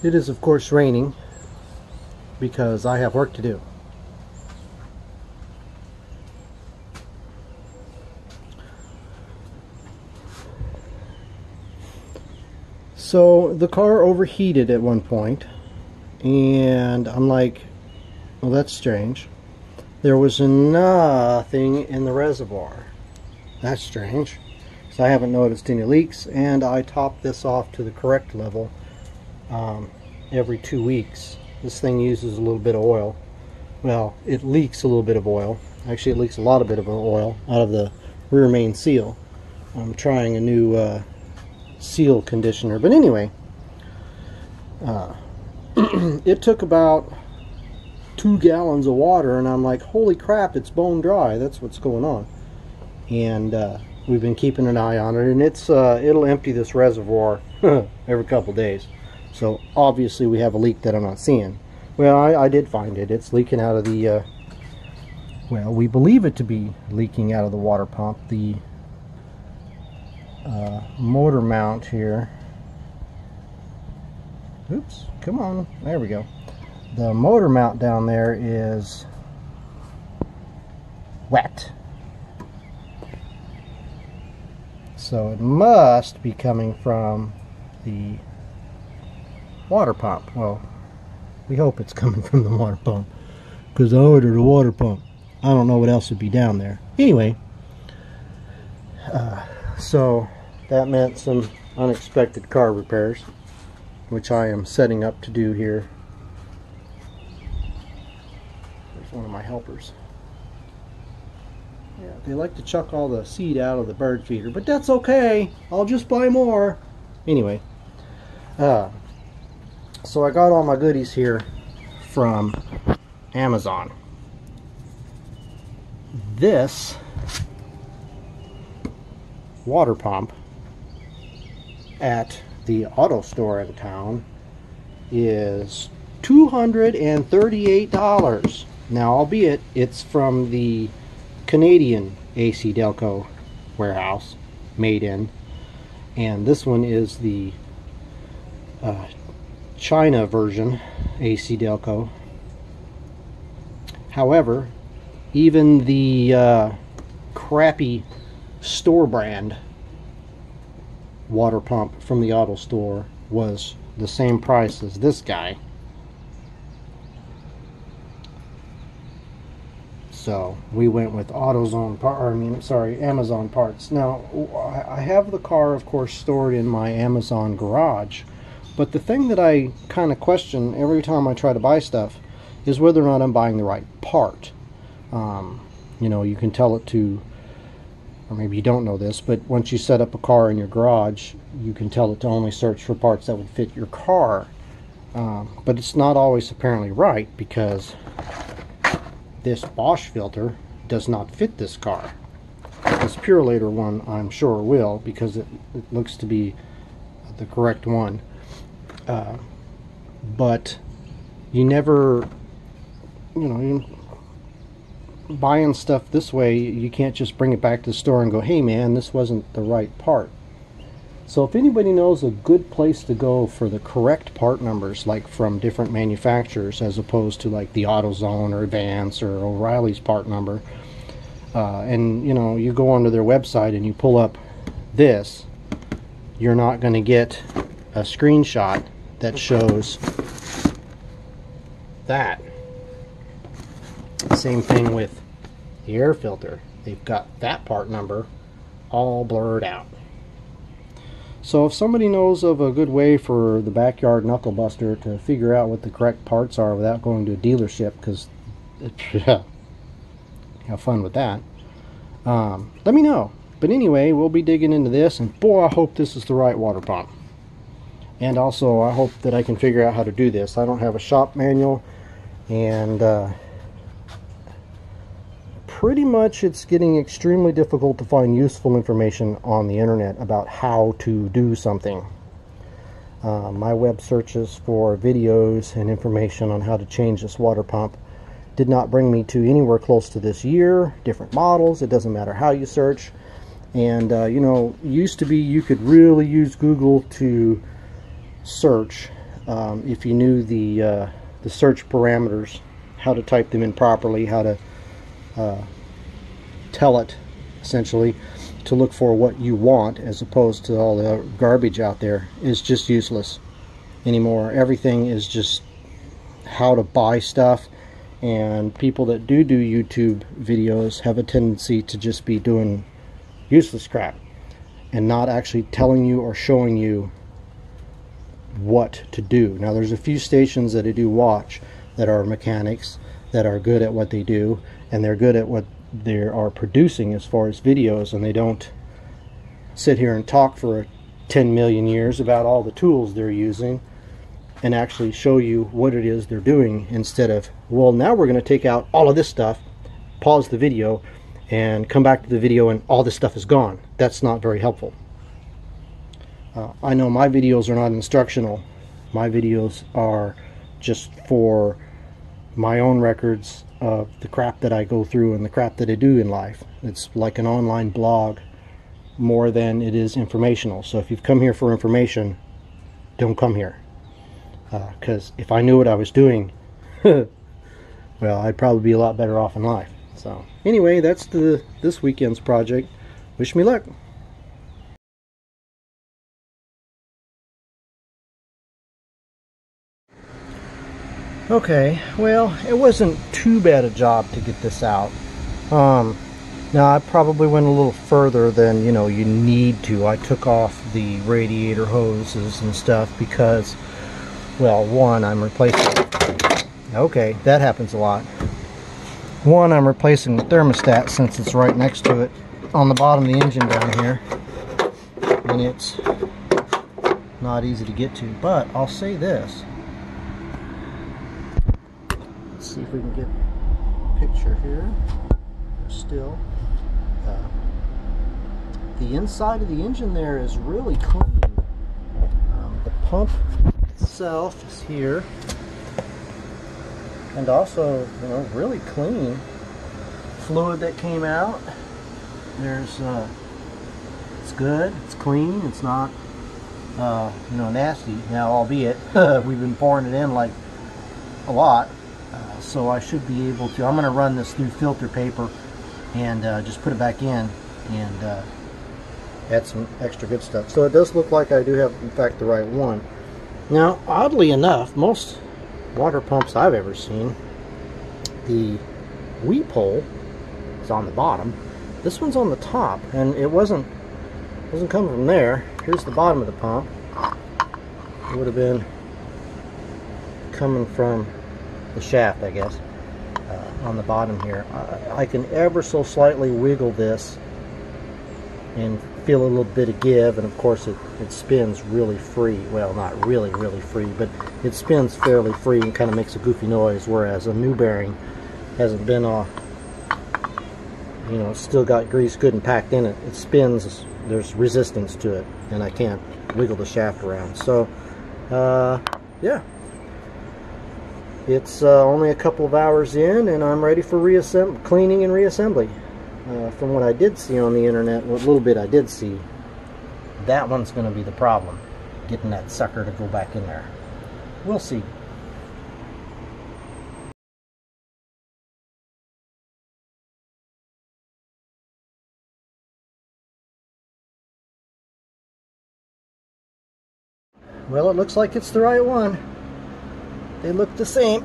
It is of course raining because I have work to do. So the car overheated at one point, and I'm like, well, that's strange. There was nothing in the reservoir. That's strange. So I haven't noticed any leaks, and I top this off to the correct level every 2 weeks. This thing uses a little bit of oil. Well, it leaks a little bit of oil. Actually, it leaks a lot of bit of oil out of the rear main seal. I'm trying a new seal conditioner, but anyway, it took about 2 gallons of water, and I'm like, holy crap, it's bone dry. That's what's going on. And we've been keeping an eye on it, and it's it'll empty this reservoir every couple days. So obviously we have a leak that I'm not seeing. Well, I did find it. It's leaking out of the well, we believe it to be leaking out of the water pump. The motor mount here, oops, come on, there we go. The motor mount down there is wet, so it must be coming from the water pump. Well, we hope it's coming from the water pump, because I ordered a water pump. I don't know what else would be down there. Anyway, so that meant some unexpected car repairs, which I am setting up to do here. There's one of my helpers. Yeah, they like to chuck all the seed out of the bird feeder, but that's okay. I'll just buy more. Anyway, so I got all my goodies here from Amazon. This water pump at the auto store in town is $238. Now, albeit it's from the Canadian AC Delco warehouse, made in, and this one is the China version AC Delco. However, even the crappy store brand water pump from the auto store was the same price as this guy. So we went with Amazon parts. Now, I have the car, of course, stored in my Amazon garage, but the thing that I kind of question every time I try to buy stuff is whether or not I'm buying the right part. You know, you can tell it to, or maybe you don't know this, but once you set up a car in your garage, you can tell it to only search for parts that would fit your car. But it's not always apparently right, because this Bosch filter does not fit this car. This Purelator one, I'm sure, will, because it looks to be the correct one. But you never, you know, buying stuff this way, you can't just bring it back to the store and go, hey man, this wasn't the right part. So if anybody knows a good place to go for the correct part numbers, like from different manufacturers, as opposed to like the AutoZone or Advance or O'Reilly's part number, and you know, you go onto their website and you pull up this, you're not going to get a screenshot that shows that. Same thing with the air filter. They've got that part number all blurred out. So if somebody knows of a good way for the backyard knuckle buster to figure out what the correct parts are without going to a dealership, because have fun with that, let me know. But anyway, we'll be digging into this, and boy, I hope this is the right water pump. And also, I hope that I can figure out how to do this. I don't have a shop manual, and pretty much it's getting extremely difficult to find useful information on the internet about how to do something. My web searches for videos and information on how to change this water pump did not bring me to anywhere close to this year. Different models, it doesn't matter how you search. And you know, used to be you could really use Google to search if you knew the search parameters, how to type them in properly, how to tell it essentially to look for what you want as opposed to all the garbage out there, is just useless anymore. Everything is just how to buy stuff, and people that do YouTube videos have a tendency to just be doing useless crap and not actually telling you or showing you what to do. Now there's a few stations that I do watch that are mechanics that are good at what they do, and they're good at what they are producing as far as videos, and they don't sit here and talk for 10 million years about all the tools they're using and actually show you what it is they're doing, instead of, well, now we're going to take out all of this stuff, pause the video, and come back to the video and all this stuff is gone. That's not very helpful. I know my videos are not instructional. My videos are just for my own records of the crap that I go through and the crap that I do in life. It's like an online blog more than it is informational. So if you've come here for information, don't come here. Because if I knew what I was doing, well, I'd probably be a lot better off in life. So anyway, that's this weekend's project. Wish me luck. Okay, well, it wasn't too bad a job to get this out. Now I probably went a little further than, you know, you need to. I took off the radiator hoses and stuff because, well, one, I'm replacing, okay, that happens a lot. One, I'm replacing the thermostat since it's right next to it on the bottom of the engine down here, and it's not easy to get to. But I'll say this, let's see if we can get a picture here. Still, the inside of the engine there is really clean. The pump itself is here, and also, you know, really clean fluid that came out. There's it's good, it's clean, it's not you know, nasty. Now, albeit we've been pouring it in like a lot, so I should be able to, I'm going to run this through filter paper and just put it back in and add some extra good stuff. So it does look like I do have, in fact, the right one. Now, oddly enough, most water pumps I've ever seen, the weep hole is on the bottom. This one's on the top, and it wasn't coming from there. Here's the bottom of the pump. It would have been coming from the shaft, I guess, on the bottom here. I can ever so slightly wiggle this and feel a little bit of give, and of course it spins really free. Well, not really free, but it spins fairly free and kind of makes a goofy noise, whereas a new bearing hasn't been you know, it's still got grease good and packed in it. It spins, there's resistance to it, and I can't wiggle the shaft around. So yeah, it's only a couple of hours in, and I'm ready for cleaning and reassembly. From what I did see on the internet, what little bit I did see, that one's going to be the problem, getting that sucker to go back in there. We'll see. Well, it looks like it's the right one. They look the same.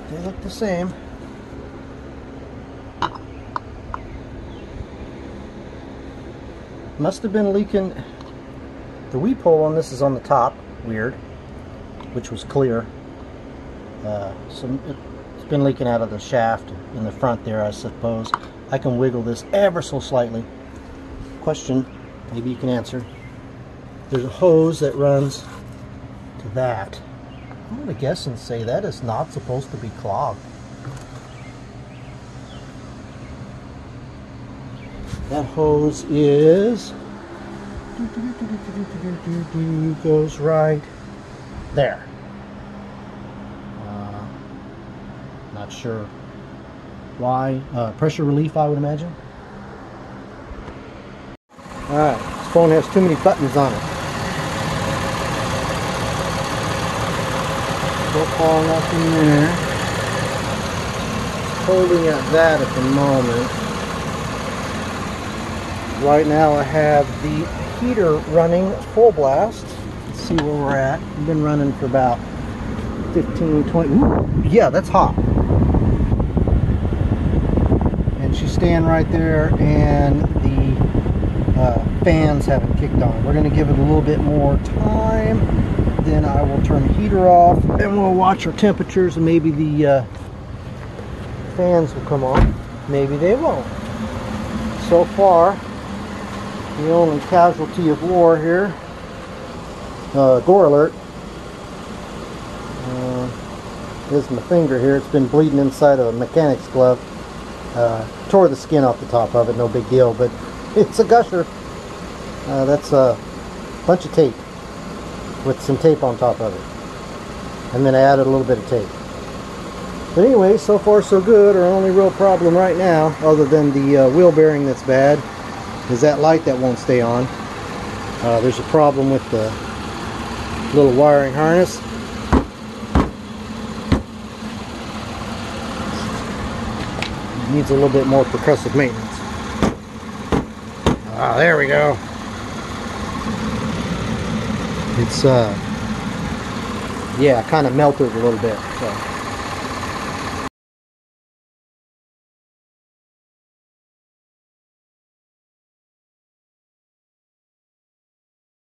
They look the same. Must have been leaking. The weep hole on this is on the top, weird, which was clear. So it's been leaking out of the shaft in the front there, I suppose. I can wiggle this ever so slightly. Question, maybe you can answer. There's a hose that runs to that. I'm going to guess and say that is not supposed to be clogged. That hose is goes right there. Not sure why. Pressure relief, I would imagine. Alright, this phone has too many buttons on it. Still far enough in there. Holding at that at the moment. Right now I have the heater running full blast. Let's see where we're at. We've been running for about 15, 20. Ooh, yeah, that's hot. And she's staying right there, and the fans haven't kicked on. We're going to give it a little bit more time. Then I will turn the heater off, and we'll watch our temperatures, and maybe the fans will come on. Maybe they won't. So far, the only casualty of war here, gore alert, is my finger here. It's been bleeding inside of a mechanic's glove. Tore the skin off the top of it, no big deal, but it's a gusher. That's a bunch of tape with some tape on top of it. And then I added a little bit of tape. But anyway, so far so good. Our only real problem right now, other than the wheel bearing that's bad, is that light that won't stay on. There's a problem with the little wiring harness. It needs a little bit more percussive maintenance. Ah, there we go. It's yeah, kind of melted a little bit. So